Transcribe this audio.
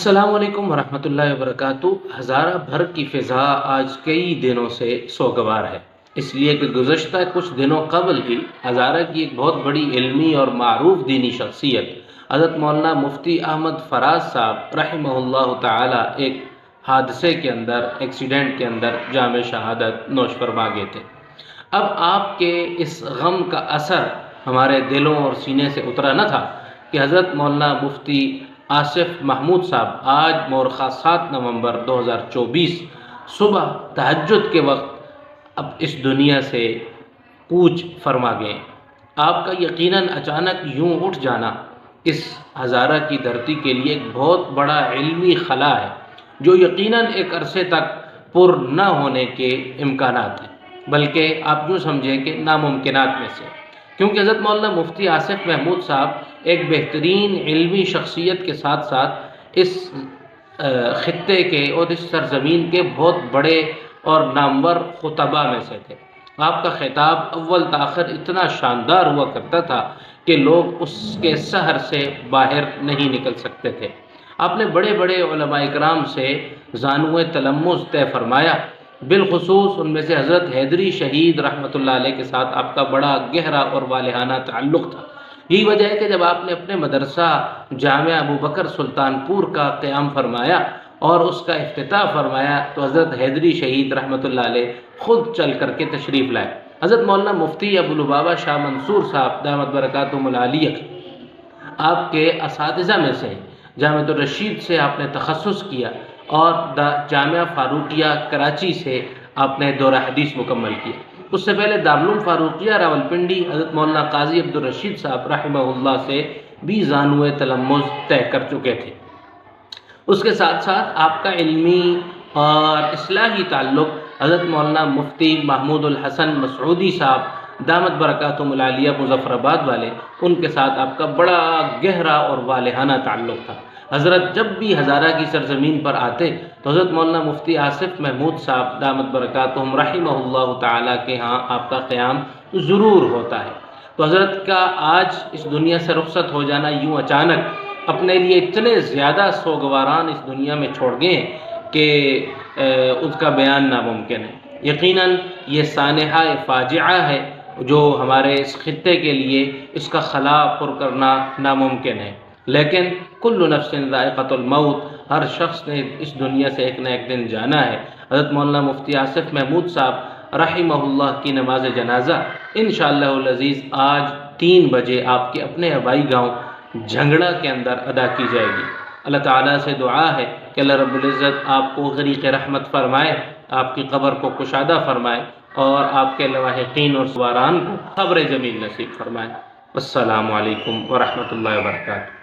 السلام علیکم ورحمۃ اللہ وبرکاتہ۔ ہزارہ بھر کی فضا آج کئی دنوں سے سوگوار ہے، اس لیے کہ گزشتہ کچھ دنوں قبل ہی ہزارہ کی ایک بہت بڑی علمی اور معروف دینی شخصیت حضرت مولانا مفتی احمد فراز صاحب رحمہ اللہ تعالی ایک حادثے کے اندر، ایکسیڈنٹ کے اندر جام شہادت نوش فرما گئے تھے۔ اب آپ کے اس غم کا اثر ہمارے دلوں اور سینے سے اترا نہ تھا کہ حضرت مولانا مفتی آصف محمود صاحب آج مورخہ 7 نومبر 2024 صبح تہجد کے وقت اب اس دنیا سے کوچ فرما گئے۔ آپ کا یقیناً اچانک یوں اٹھ جانا اس ہزارہ کی دھرتی کے لیے ایک بہت بڑا علمی خلا ہے، جو یقیناً ایک عرصے تک پر نہ ہونے کے امکانات ہیں، بلکہ آپ یوں سمجھیں کہ ناممکنات میں سے، کیونکہ حضرت مولانا مفتی آصف محمود صاحب ایک بہترین علمی شخصیت کے ساتھ ساتھ اس خطے کے اور اس سرزمین کے بہت بڑے اور نامور خطباء میں سے تھے۔ آپ کا خطاب اول تاخر اتنا شاندار ہوا کرتا تھا کہ لوگ اس کے سحر سے باہر نہیں نکل سکتے تھے۔ آپ نے بڑے بڑے علماء اکرام سے زانوِ تلمذ طے فرمایا، بالخصوص ان میں سے حضرت حیدری شہید رحمۃ اللہ علیہ کے ساتھ آپ کا بڑا گہرا اور والہانہ تعلق تھا۔ یہی وجہ ہے کہ جب آپ نے اپنے مدرسہ جامعہ ابوبکر سلطانپور کا قیام فرمایا اور اس کا افتتاح فرمایا تو حضرت حیدری شہید رحمۃ اللہ علیہ خود چل کر کے تشریف لائے۔ حضرت مولانا مفتی ابولبابا شاہ منصور صاحب دامت برکاتہم العالیہ آپ کے اساتذہ میں سے، جامعۃ الرشید سے آپ نے تخصص کیا اور جامعہ فاروقیہ کراچی سے آپ نے دورہ حدیث مکمل کیا۔ اس سے پہلے دارالعلوم فاروقیہ راولپنڈی حضرت مولانا قاضی عبدالرشید صاحب رحمہ اللہ سے بھی زانوِ تلمذ طے کر چکے تھے۔ اس کے ساتھ ساتھ آپ کا علمی اور اصلاحی تعلق حضرت مولانا مفتی محمود الحسن مسعودی صاحب دامت برکاتہم العالیہ مظفر آباد والے، ان کے ساتھ آپ کا بڑا گہرا اور والہانہ تعلق تھا۔ حضرت جب بھی ہزارہ کی سرزمین پر آتے تو حضرت مولانا مفتی آصف محمود صاحب دامت برکاتہم رحمہ اللہ تعالیٰ کے ہاں آپ کا قیام ضرور ہوتا ہے۔ تو حضرت کا آج اس دنیا سے رخصت ہو جانا یوں اچانک اپنے لیے اتنے زیادہ سوگواران اس دنیا میں چھوڑ گئے کہ اس کا بیان ناممکن ہے۔ یقیناً یہ سانحہ فاجعہ ہے جو ہمارے اس خطے کے لیے اس کا خلا پر کرنا ناممکن ہے، لیکن کل نفس ذائقۃ الموت، ہر شخص نے اس دنیا سے ایک نہ ایک دن جانا ہے۔ حضرت مولانا مفتی آصف محمود صاحب رحمہ اللہ کی نماز جنازہ انشاءاللہ العزیز آج 3 بجے آپ کے اپنے آبائی گاؤں جھنگڑا کے اندر ادا کی جائے گی۔ اللہ تعالیٰ سے دعا ہے کہ اللہ رب العزت آپ کو غریق رحمت فرمائے، آپ کی قبر کو کشادہ فرمائے اور آپ کے لواحقین اور سواران کو قبر جمیل نصیب فرمائے۔ السلام علیکم ورحمۃ اللہ وبرکاتہ۔